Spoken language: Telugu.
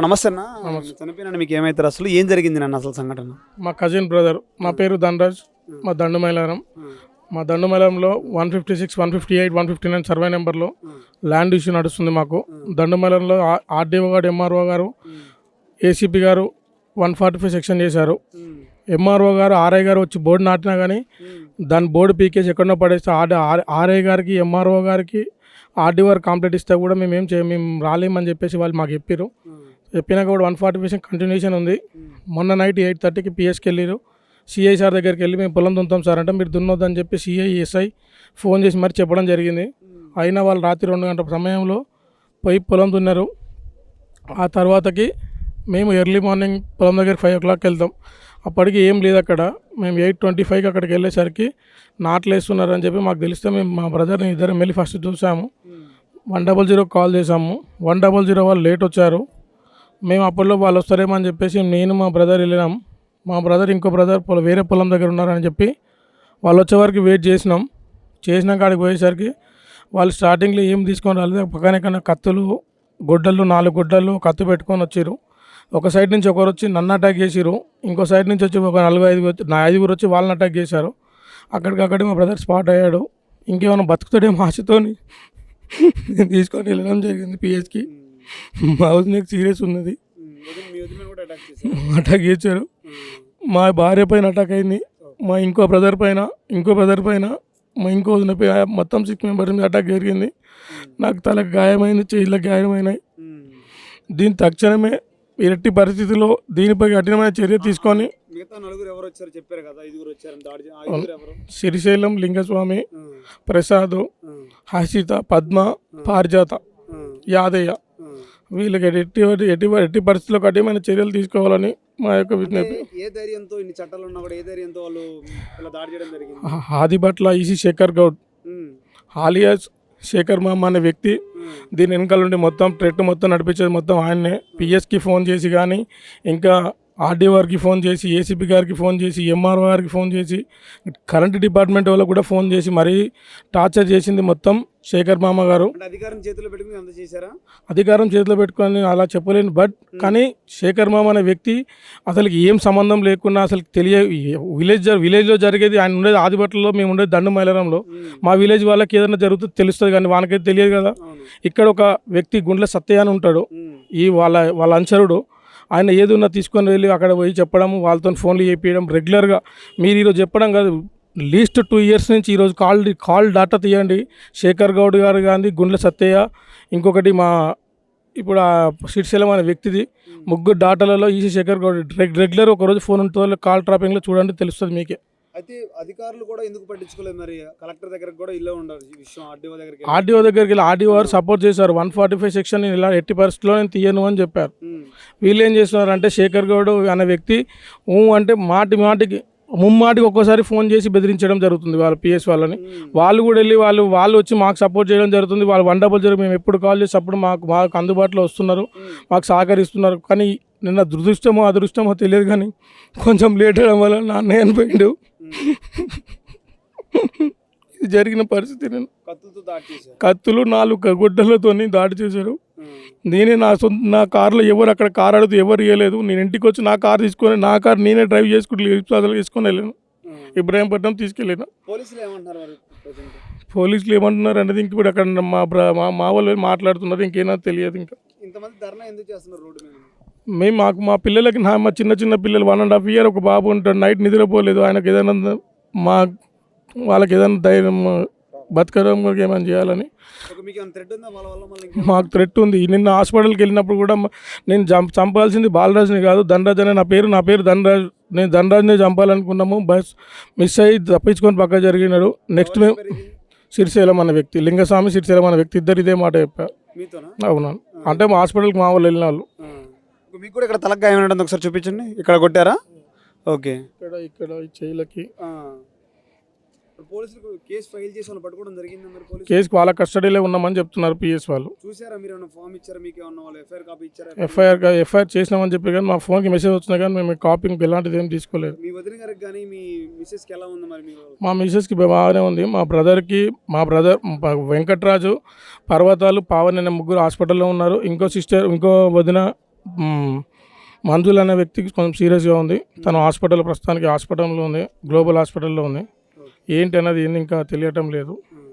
నమస్తే అన్న. నమస్తే. చనిపోయినా మీకు ఏమైతారు అసలు ఏం జరిగింది నన్ను అసలు సంఘటన? మా కజిన్ బ్రదర్, మా పేరు ధనరాజ్, మా దండుమైలారం. మా దండుమైలారంలో 156, 158, 159 సర్వే నెంబర్లో ల్యాండ్ ఇష్యూ నడుస్తుంది మాకు. దండుమైలారంలో ఆర్డీఓ గారు, ఎంఆర్ఓ గారు, ఏసీపీ గారు 145 సెక్షన్ చేశారు. ఎంఆర్ఓ గారు, ఆర్ఐ గారు వచ్చి బోర్డు నాటినా కానీ దాని బోర్డు పీకేసి ఎక్కడో పడేస్తే ఆర్ఐ గారికి, ఎంఆర్ఓ గారికి, ఆర్డీఓ గారు కంప్లైంట్ ఇస్తే కూడా మేము రాలేమని చెప్పేసి వాళ్ళు మాకు చెప్పారు. చెప్పినాక కూడా 145 కంటిన్యూషన్ ఉంది. మొన్న నైట్ 8:30కి పిఎస్కి వెళ్ళారు. సిఐ సార్ దగ్గరికి వెళ్ళి మేము పొలం దున్నుతాం సార్ అంటే మీరు దున్నొద్దని చెప్పి సిఐ ఎస్ఐ ఫోన్ చేసి మరి చెప్పడం జరిగింది. అయినా వాళ్ళు రాత్రి 2 గంటల సమయంలో పోయి పొలం దున్నారు. ఆ తర్వాతకి మేము ఎర్లీ మార్నింగ్ పొలం దగ్గర 5 o'clock వెళ్తాం. అప్పటికి ఏం లేదు అక్కడ. మేము 8:25కి అక్కడికి వెళ్ళేసరికి నాట్లు వేస్తున్నారని చెప్పి మాకు తెలిస్తే మేము మా బ్రదర్ని ఇద్దరం వెళ్ళి ఫస్ట్ చూసాము. 100 కాల్ చేసాము. 100 వాళ్ళు లేట్ వచ్చారు. మేము అప్పట్లో వాళ్ళు వస్తారేమో అని చెప్పేసి నేను మా బ్రదర్ వెళ్ళినాం. మా బ్రదర్ ఇంకో బ్రదర్ వేరే పొలం దగ్గర ఉన్నారని చెప్పి వాళ్ళు వచ్చే వరకు వెయిట్ చేసినాక అక్కడికి పోయేసరికి వాళ్ళు స్టార్టింగ్లో ఏం తీసుకొని రాలేదు. పక్కనే కన్నా కత్తులు, గొడ్డలు, 4 గొడ్డలు కత్తి పెట్టుకొని వచ్చారు. ఒక సైడ్ నుంచి ఒకరు వచ్చి నన్ను అటాక్ చేసిరు. ఇంకో సైడ్ నుంచి వచ్చి ఒక 4-5 వచ్చి వాళ్ళని అటాక్ చేశారు. అక్కడికక్కడే మా బ్రదర్ స్పాట్ అయ్యాడు. ఇంకేమైనా బతుకుతాడేమో ఆశతోని తీసుకొని వెళ్ళడం జరిగింది పిఎస్కి. మా హౌస్ నీకు సీరియస్ ఉన్నది. అటాక్ చేశారు. మా భార్య పైన అటాక్ అయింది. మా ఇంకో బ్రదర్ పైన, మా ఇంకో వదిన పైన, మొత్తం 6 మెంబర్స్ మీద అటాక్ జరిగింది. నాకు తలకు గాయమైంది, చేతులకు గాయమైనాయి. దీని తక్షణమే ఎట్టి పరిస్థితుల్లో దీనిపై కఠినమైన చర్య తీసుకొని శ్రీశైలం, లింగస్వామి, ప్రసాద్, హసిత, పద్మ, పారిజాత, యాదయ్య వీళ్ళకి ఎట్టి పరిస్థితుల్లో కఠినమైన చర్యలు తీసుకోవాలని మా యొక్క విజ్ఞప్తి. ఏ ధైర్యంతో ఇన్ని చట్టాలు ఉన్నా కూడా ఏ ధైర్యంతో వాళ్ళు ఇలా దాడి చేయడం జరిగింది? ఆదిబట్ల ఈసీ శేఖర్ గౌడ్ ఆలియాస్ శేఖర్ మామ అనే వ్యక్తి దీని వెనకాల నుండి మొత్తం ట్రెట్ మొత్తం నడిపించేది మొత్తం ఆయన్నే. పిఎస్కి ఫోన్ చేసి కానీ, ఇంకా ఆర్డీఓ గారికి ఫోన్ చేసి, ఏసీపీ గారికి ఫోన్ చేసి, ఎంఆర్ఓ గారికి ఫోన్ చేసి, కరెంట్ డిపార్ట్మెంట్ వాళ్ళకు కూడా ఫోన్ చేసి మరీ టార్చర్ చేసింది మొత్తం శేఖర్ మామ గారు. అధికారం చేతిలో పెట్టుకుని అంత చేశారా? అధికారం చేతిలో పెట్టుకొని అలా చెప్పలేను. బట్ కానీ శేఖర్ మామ అనే వ్యక్తి అసలుకి ఏం సంబంధం లేకుండా అసలు విలేజ్లో జరిగేది, ఆయన ఉండేది ఆదిబట్లలో, మేము ఉండేది దండుమైలారంలో. మా విలేజ్ వాళ్ళకి ఏదైనా జరుగుతుంది తెలుస్తుంది కానీ వాళ్ళకైతే తెలియదు కదా. ఇక్కడ ఒక వ్యక్తి గుండ్ల సత్య అని ఉంటాడు, ఈ వాళ్ళ అనుచరుడు. ఆయన ఏదున్నా తీసుకొని వెళ్ళి అక్కడ పోయి చెప్పడం, వాళ్ళతో ఫోన్లు చేయించడం రెగ్యులర్గా. మీరు ఈరోజు చెప్పడం కాదు, లీస్ట్ 2 years నుంచి ఈరోజు కాల్ డాటా తీయండి. శేఖర్ గౌడ్ గారు కానీ, గుండ్ల సత్తయ్య, ఇంకొకటి మా ఇప్పుడు ఆ శ్రీశైలం అనే వ్యక్తిది, 3 డాటాలలో ఈసీ శేఖర్ గౌడ్ రెగ్యులర్ ఒకరోజు ఫోన్ ఉంటుంది. కాల్ ట్రాపింగ్లో చూడండి తెలుస్తుంది మీకే. అయితే అధికారులు కూడా ఎందుకు పట్టించుకోలేదు? మరి కలెక్టర్ దగ్గరకు కూడా ఇల్లే ఉండాలి ఈ విషయం. ఆర్డీఓ దగ్గరికి వెళ్ళి ఆర్డీఓ గారు సపోర్ట్ చేశారు. 145 సెక్షన్ ఇలా ఎట్టి పరిస్థితుల్లో నేను తీయను అని చెప్పారు. వీళ్ళు ఏం చేస్తున్నారంటే శేఖర్ గౌడ్ అనే వ్యక్తి అంటే మాటికి ముమ్మాటికి ఒక్కోసారి ఫోన్ చేసి బెదిరించడం జరుగుతుంది వాళ్ళ పిఎస్ వాళ్ళని. వాళ్ళు కూడా వెళ్ళి వాళ్ళు వచ్చి మాకు సపోర్ట్ చేయడం జరుగుతుంది. వాళ్ళు 100 మేము ఎప్పుడు కాల్ చేసి అప్పుడు మాకు అందుబాటులో వస్తున్నారు, మాకు సహకరిస్తున్నారు. కానీ నిన్న దురదృష్టమో అదృష్టమో తెలియదు కానీ కొంచెం లేట్ అవ్వడం వల్ల నా అన్నయ్య అనిపోయిండు. ఇది జరిగిన పరిస్థితి. నేను కత్తులు 4 గుడ్డలతో దాడి చేశారు. నేనే నా కార్లో ఎవరు అక్కడ కార్ అడుగుతూ ఎవరు ఇవ్వలేదు. నేను ఇంటికి వచ్చి నా కార్ తీసుకొని నా కార్ నేనే డ్రైవ్ చేసుకొని వెళ్ళాను. ఇబ్రాహీంపట్నం తీసుకెళ్ళాను. పోలీసులు ఏమంటున్నారు అనేది ఇంక ఇప్పుడు అక్కడ మా వాళ్ళు మాట్లాడుతున్నారు. ఇంకేనా తెలియదు. ఇంకా మేము మా పిల్లలకి మా చిన్న పిల్లలు 1.5 year ఒక బాబు ఉంటాడు. నైట్ నిద్రపోలేదు. ఆయనకు ఏదైనా వాళ్ళకి ఏదైనా ధైర్యం బతకడం ఏమైనా చేయాలని మాకు థ్రెట్ ఉంది. నిన్న హాస్పిటల్కి వెళ్ళినప్పుడు కూడా నేను చంపాల్సింది బాలరాజ్ని కాదు, ధనరాజ్ అనే నా పేరు ధనరాజ్. నేను ధనరాజ్ని చంపాలనుకున్నాము. బస్ మిస్ అయ్యి తప్పించుకొని పక్క జరిగినాడు. నెక్స్ట్ మేము శ్రీశైలం అనే వ్యక్తి, లింగస్వామి, శ్రీశైలం అనే వ్యక్తి ఇద్దరు ఇదే మాట చెప్పారు. అవునా అంటే మా హాస్పిటల్కి మా వాళ్ళు వెళ్ళిన వాళ్ళు. మీకు కూడా ఇక్కడ తలకు గాయం ఉంటుంది, ఒకసారి చూపించండి. ఇక్కడ కొట్టారా? ఓకే. ఇక్కడ చెయ్యిలకి పోలీసులు కేసు ఫైల్ చేసి వాళ్ళు పట్టుకోవడం జరిగింది. కేసుకి వాళ్ళ కస్టడీలో ఉన్నామని చెప్తున్నారు పిఎస్ వాళ్ళు. చూసారా మీరు? ఏమైనా ఫామ్ ఇచ్చారా? మీకు ఏమన్నా వాళ్ళు ఎఫ్ఐఆర్ కాపీ ఇచ్చారా? ఎఫ్ఐఆర్ చేసినామని చెప్పి కానీ మా ఫోన్కి మెసేజ్ వచ్చినా కానీ మేము కాపీ ఎలాంటిది ఏం తీసుకోలేదు. మీ వదిన గారికి కానీ మీ మిస్సెస్కి ఎలా ఉంది? మరి మా మిస్సెస్కి బాగానే ఉంది. మా బ్రదర్ వెంకట్రాజు, పర్వతాలు, పావన్ అనే 3 హాస్పిటల్లో ఉన్నారు. ఇంకో వదిన మంజుల్ అనే వ్యక్తికి కొంచెం సీరియస్గా ఉంది. తను ప్రస్తుతానికి హాస్పిటల్లో ఉంది, గ్లోబల్ హాస్పిటల్లో ఉంది. ఏంటి అన్నది ఏంది ఇంకా తెలియటం లేదు.